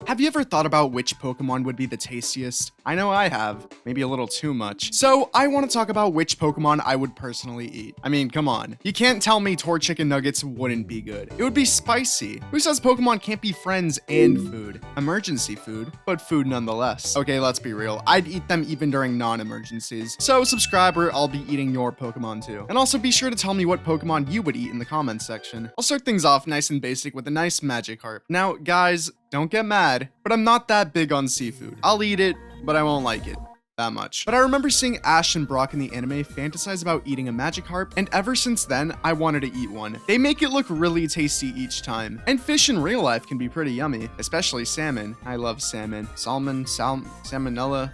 Have you ever thought about which Pokemon would be the tastiest? I know I have, maybe a little too much. So I want to talk about which Pokemon I would personally eat. I mean, come on. You can't tell me Tor Chicken Nuggets wouldn't be good. It would be spicy. Who says Pokemon can't be friends and food? Emergency food, but food nonetheless. Okay, let's be real. I'd eat them even during non-emergencies. So subscribe or I'll be eating your Pokemon too. And also be sure to tell me what Pokemon you would eat in the comments section. I'll start things off nice and basic with a nice Magikarp. Now, guys, don't get mad, but I'm not that big on seafood. I'll eat it, but I won't like it that much. But I remember seeing Ash and Brock in the anime fantasize about eating a Magikarp, and ever since then, I wanted to eat one. They make it look really tasty each time. And fish in real life can be pretty yummy, especially salmon. I love salmon. Salmonella.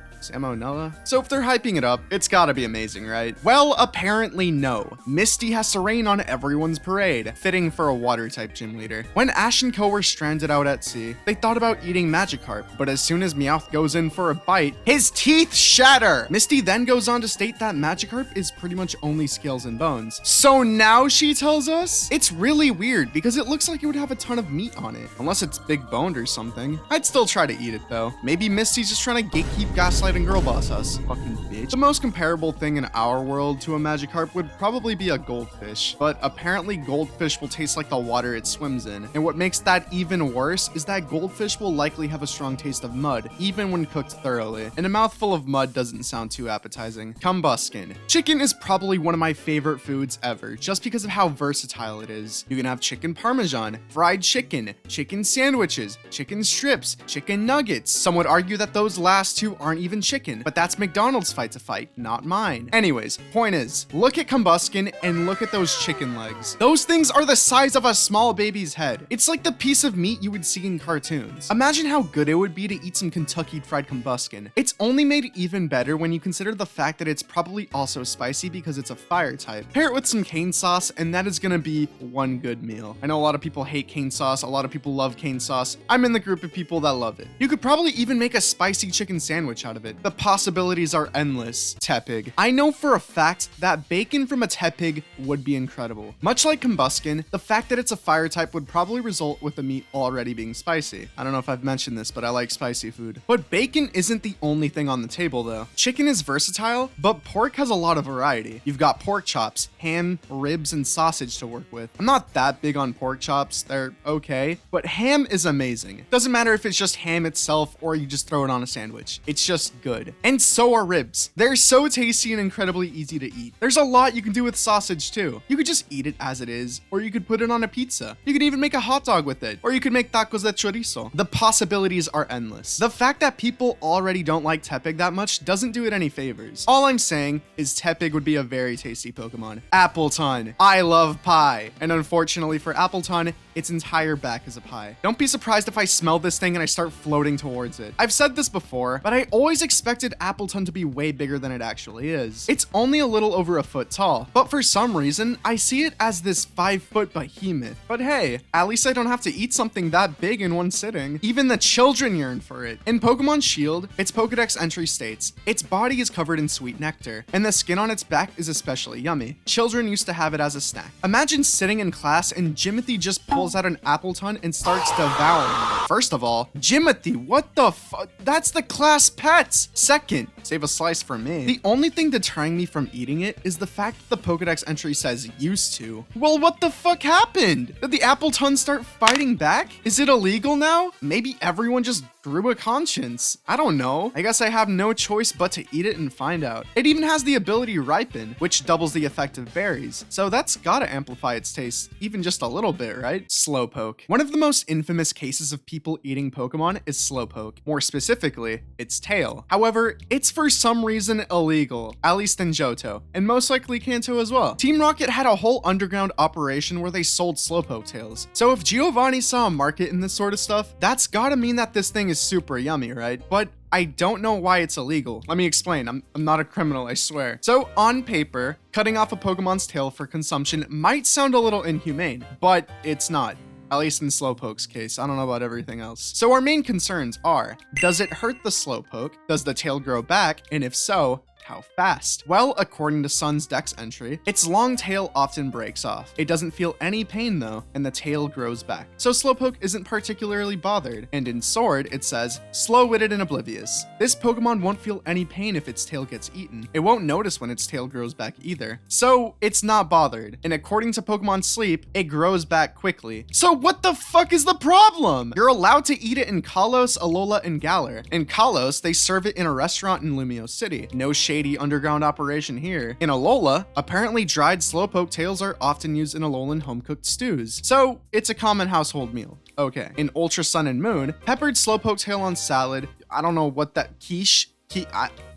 So if they're hyping it up, it's gotta be amazing, right? Well, apparently no. Misty has to rain on everyone's parade, fitting for a water-type gym leader. When Ash and Co were stranded out at sea, they thought about eating Magikarp, but as soon as Meowth goes in for a bite, his teeth shatter! Misty then goes on to state that Magikarp is pretty much only scales and bones. So now she tells us? It's really weird, because it looks like it would have a ton of meat on it, unless it's big boned or something. I'd still try to eat it though. Maybe Misty's just trying to gatekeep Gaslight and girl boss us. Fucking bitch. The most comparable thing in our world to a Magikarp would probably be a goldfish, but apparently goldfish will taste like the water it swims in. And what makes that even worse is that goldfish will likely have a strong taste of mud, even when cooked thoroughly. And a mouthful of mud doesn't sound too appetizing. Combuskin. Chicken is probably one of my favorite foods ever, just because of how versatile it is. You can have chicken parmesan, fried chicken, chicken sandwiches, chicken strips, chicken nuggets. Some would argue that those last two aren't even chicken, but that's McDonald's fight to fight, not mine. Anyways, point is, look at Combuskin and look at those chicken legs. Those things are the size of a small baby's head. It's like the piece of meat you would see in cartoons. Imagine how good it would be to eat some Kentucky Fried Combuskin. It's only made even better when you consider the fact that it's probably also spicy because it's a fire type. Pair it with some cane sauce and that is gonna be one good meal. I know a lot of people hate cane sauce, a lot of people love cane sauce. I'm in the group of people that love it. You could probably even make a spicy chicken sandwich out of it. The possibilities are endless. Tepig. I know for a fact that bacon from a Tepig would be incredible. Much like Combuskin, the fact that it's a fire type would probably result with the meat already being spicy. I don't know if I've mentioned this, but I like spicy food. But bacon isn't the only thing on the table though. Chicken is versatile, but pork has a lot of variety. You've got pork chops, ham, ribs, and sausage to work with. I'm not that big on pork chops, they're okay, but ham is amazing. Doesn't matter if it's just ham itself or you just throw it on a sandwich. It's just good. And so are ribs. They're so tasty and incredibly easy to eat. There's a lot you can do with sausage too. You could just eat it as it is, or you could put it on a pizza. You could even make a hot dog with it, or you could make tacos de chorizo. The possibilities are endless. The fact that people already don't like Tepig that much doesn't do it any favors. All I'm saying is Tepig would be a very tasty Pokemon. Appleton. I love pie. And unfortunately for Appleton, its entire back is a pie. Don't be surprised if I smell this thing and I start floating towards it. I've said this before, but I always expected Appleton to be way bigger than it actually is. It's only a little over a foot tall, but for some reason, I see it as this 5-foot behemoth. But hey, at least I don't have to eat something that big in one sitting. Even the children yearn for it. In Pokemon Shield, its Pokedex entry states, its body is covered in sweet nectar, and the skin on its back is especially yummy. Children used to have it as a snack. Imagine sitting in class and Jimothy just pulls out an Appleton and starts devouring it. First of all, Jimothy, what the fuck? That's the class pets! Second, save a slice for me. The only thing deterring me from eating it is the fact that the Pokedex entry says used to. Well, what the fuck happened? Did the Appleton start fighting back? Is it illegal now? Maybe everyone just grew a conscience. I don't know. I guess I have no choice but to eat it and find out. It even has the ability Ripen, which doubles the effect of berries. So that's gotta amplify its taste, even just a little bit, right? Slowpoke. One of the most infamous cases of people eating Pokemon is Slowpoke. More specifically, its tail. However, it's for some reason illegal, at least in Johto, and most likely Kanto as well. Team Rocket had a whole underground operation where they sold Slowpoke tails. So if Giovanni saw a market in this sort of stuff, that's gotta mean that this thing is super yummy, right? But I don't know why it's illegal. Let me explain. I'm not a criminal, I swear. So on paper, cutting off a Pokemon's tail for consumption might sound a little inhumane, but it's not. At least in Slowpoke's case. I don't know about everything else. So our main concerns are, does it hurt the Slowpoke? Does the tail grow back? And if so, How fast? Well, according to Sun's Dex entry, its long tail often breaks off. It doesn't feel any pain though, and the tail grows back. So Slowpoke isn't particularly bothered. And in Sword, it says, slow-witted and oblivious. This Pokemon won't feel any pain if its tail gets eaten. It won't notice when its tail grows back either. So it's not bothered. And according to Pokemon Sleep, it grows back quickly. So what the fuck is the problem? You're allowed to eat it in Kalos, Alola, and Galar. In Kalos, they serve it in a restaurant in Lumio City. No shady underground operation here. In Alola, apparently dried Slowpoke tails are often used in Alolan home-cooked stews. So it's a common household meal. Okay. In Ultra Sun and Moon, peppered Slowpoke tail on salad. I don't know what that quiche.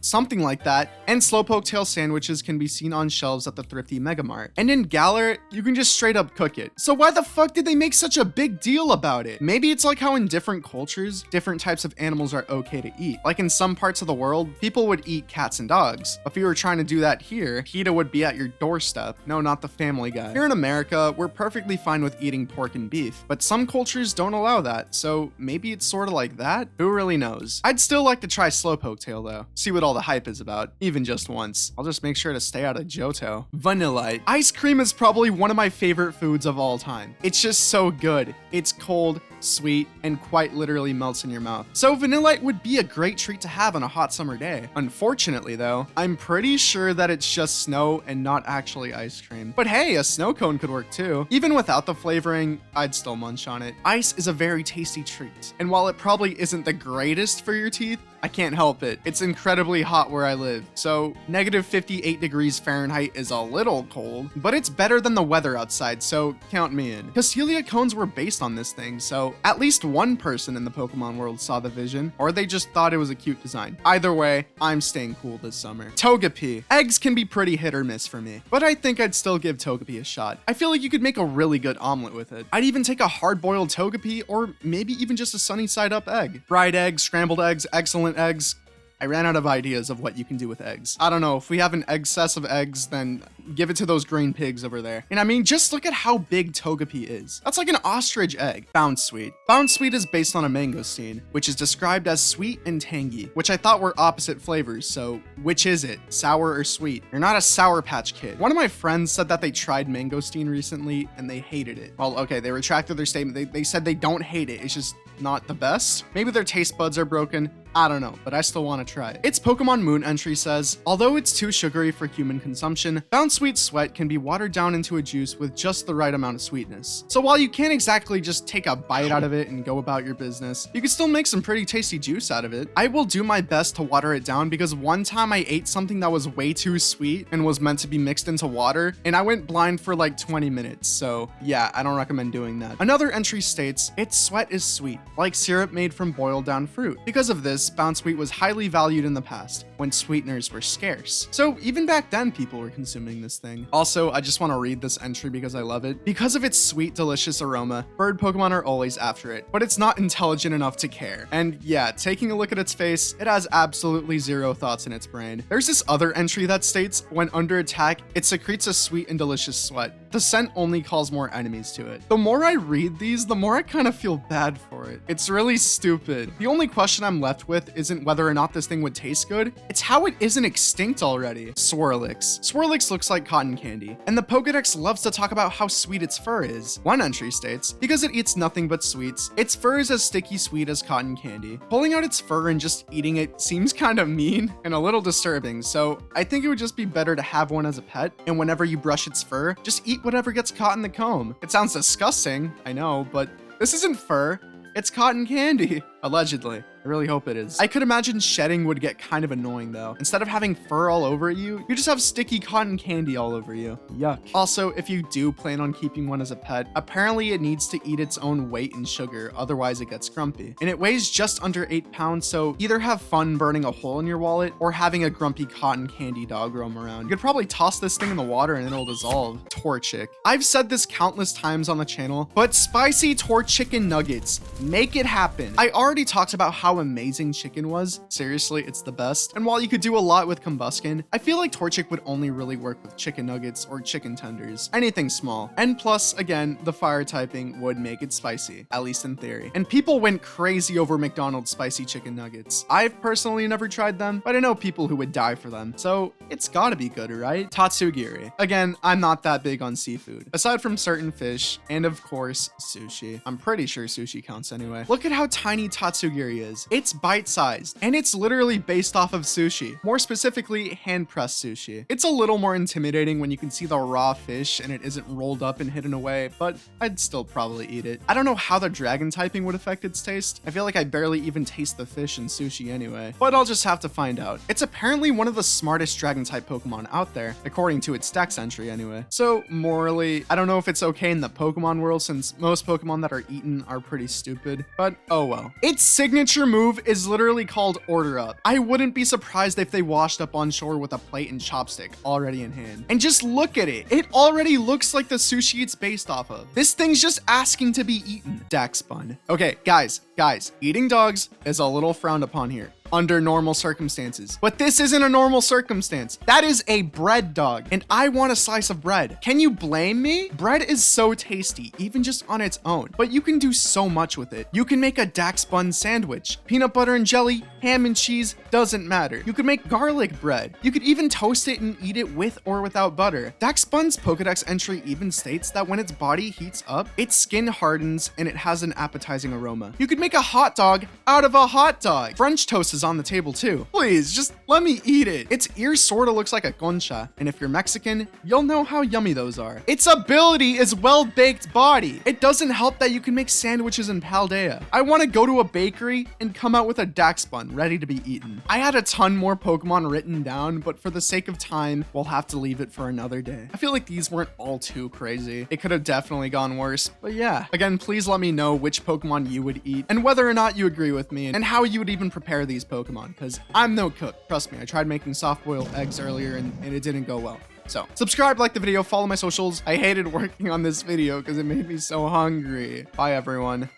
Something like that, and Slowpoke tail sandwiches can be seen on shelves at the thrifty Megamart. And in Galar, you can just straight up cook it. So why the fuck did they make such a big deal about it? Maybe it's like how in different cultures, different types of animals are okay to eat. Like in some parts of the world, people would eat cats and dogs. If you were trying to do that here, PETA would be at your doorstep. No, not the Family Guy. Here in America, we're perfectly fine with eating pork and beef, but some cultures don't allow that, so maybe it's sort of like that? Who really knows? I'd still like to try Slowpoke tail though. See what all the hype is about, even just once. I'll just make sure to stay out of Johto. Vanillite. Ice cream is probably one of my favorite foods of all time. It's just so good. It's cold, sweet, and quite literally melts in your mouth. So Vanillite would be a great treat to have on a hot summer day. Unfortunately though, I'm pretty sure that it's just snow and not actually ice cream. But hey, a snow cone could work too. Even without the flavoring, I'd still munch on it. Ice is a very tasty treat. And while it probably isn't the greatest for your teeth, I can't help it. It's incredibly hot where I live. So -58 degrees Fahrenheit is a little cold, but it's better than the weather outside, so count me in. Castelia cones were based on this thing, so at least one person in the Pokemon world saw the vision, or they just thought it was a cute design. Either way, I'm staying cool this summer. Togepi. Eggs can be pretty hit or miss for me, but I think I'd still give Togepi a shot. I feel like you could make a really good omelet with it. I'd even take a hard-boiled Togepi, or maybe even just a sunny side up egg. Fried eggs, scrambled eggs, excellent eggs. I ran out of ideas of what you can do with eggs. I don't know, if we have an excess of eggs, then give it to those green pigs over there. And I mean, just look at how big Togepi is. That's like an ostrich egg. Bounsweet. Bounsweet is based on a mangosteen, which is described as sweet and tangy, which I thought were opposite flavors, so which is it? Sour or sweet? You're not a Sour Patch Kid. One of my friends said that they tried mangosteen recently and they hated it. Well, okay, they retracted their statement. They said they don't hate it, it's just not the best. Maybe their taste buds are broken. I don't know, but I still want to try it. Its Pokemon Moon entry says, although it's too sugary for human consumption, Bounsweet Sweat can be watered down into a juice with just the right amount of sweetness. So while you can't exactly just take a bite out of it and go about your business, you can still make some pretty tasty juice out of it. I will do my best to water it down because one time I ate something that was way too sweet and was meant to be mixed into water, and I went blind for like 20 minutes. So yeah, I don't recommend doing that. Another entry states, its sweat is sweet, like syrup made from boiled down fruit. Because of this, Bounsweet was highly valued in the past, when sweeteners were scarce. So even back then, people were consuming this thing. Also, I just want to read this entry because I love it. Because of its sweet, delicious aroma, bird Pokemon are always after it, but it's not intelligent enough to care. And yeah, taking a look at its face, it has absolutely zero thoughts in its brain. There's this other entry that states, when under attack, it secretes a sweet and delicious sweat. The scent only calls more enemies to it. The more I read these, the more I kind of feel bad for it. It's really stupid. The only question I'm left with isn't whether or not this thing would taste good, it's how it isn't extinct already. Swirlix. Swirlix looks like cotton candy, and the Pokedex loves to talk about how sweet its fur is. One entry states, because it eats nothing but sweets, its fur is as sticky sweet as cotton candy. Pulling out its fur and just eating it seems kind of mean and a little disturbing, so I think it would just be better to have one as a pet, and whenever you brush its fur, just eat whatever gets caught in the comb. It sounds disgusting, I know, but this isn't fur, it's cotton candy. Allegedly. I really hope it is. I could imagine shedding would get kind of annoying though. Instead of having fur all over you, you just have sticky cotton candy all over you. Yuck. Also, if you do plan on keeping one as a pet, apparently it needs to eat its own weight in sugar, otherwise it gets grumpy. And it weighs just under 8 pounds, so either have fun burning a hole in your wallet or having a grumpy cotton candy dog roam around. You could probably toss this thing in the water and it'll dissolve. Torchic. I've said this countless times on the channel, but spicy Torchic nuggets, make it happen. I already already talked about how amazing chicken was. Seriously, it's the best. And while you could do a lot with Combuskin, I feel like Torchic would only really work with chicken nuggets or chicken tenders, anything small. And plus, again, the fire typing would make it spicy, at least in theory. And people went crazy over McDonald's spicy chicken nuggets. I've personally never tried them, but I know people who would die for them. So it's gotta be good, right? Tatsugiri. Again, I'm not that big on seafood, aside from certain fish, and of course, sushi. I'm pretty sure sushi counts anyway. Look at how tiny tatsugiri is. It's bite-sized, and it's literally based off of sushi. More specifically, hand-pressed sushi. It's a little more intimidating when you can see the raw fish and it isn't rolled up and hidden away, but I'd still probably eat it. I don't know how the dragon typing would affect its taste. I feel like I barely even taste the fish in sushi anyway, but I'll just have to find out. It's apparently one of the smartest dragon type Pokemon out there, according to its Dex entry anyway. So morally, I don't know if it's okay in the Pokemon world since most Pokemon that are eaten are pretty stupid, but oh well. Its signature move is literally called Order Up. I wouldn't be surprised if they washed up on shore with a plate and chopstick already in hand. And just look at it. It already looks like the sushi it's based off of. This thing's just asking to be eaten. Daxbun. Okay, guys, eating dogs is a little frowned upon here under normal circumstances, but this isn't a normal circumstance. That is a bread dog, and I want a slice of bread. Can you blame me? Bread is so tasty, even just on its own, but you can do so much with it. You can make a Dax bun sandwich, peanut butter and jelly, ham and cheese, doesn't matter. You could make garlic bread. You could even toast it and eat it with or without butter. Dax bun's Pokedex entry even states that when its body heats up, its skin hardens and it has an appetizing aroma. You could make a hot dog out of a hot dog. French toast is on the table too. Please, just let me eat it. Its ear sorta looks like a concha, and if you're Mexican, you'll know how yummy those are. Its ability is well-baked body. It doesn't help that you can make sandwiches in Paldea. I want to go to a bakery and come out with a Dax bun ready to be eaten. I had a ton more Pokemon written down, but for the sake of time, we'll have to leave it for another day. I feel like these weren't all too crazy. It could have definitely gone worse, but yeah. Again, please let me know which Pokemon you would eat and whether or not you agree with me and how you would even prepare these Pokemon, because I'm no cook. Trust me, I tried making soft-boiled eggs earlier and it didn't go well. So subscribe, like the video, follow my socials. I hated working on this video because it made me so hungry. Bye, everyone.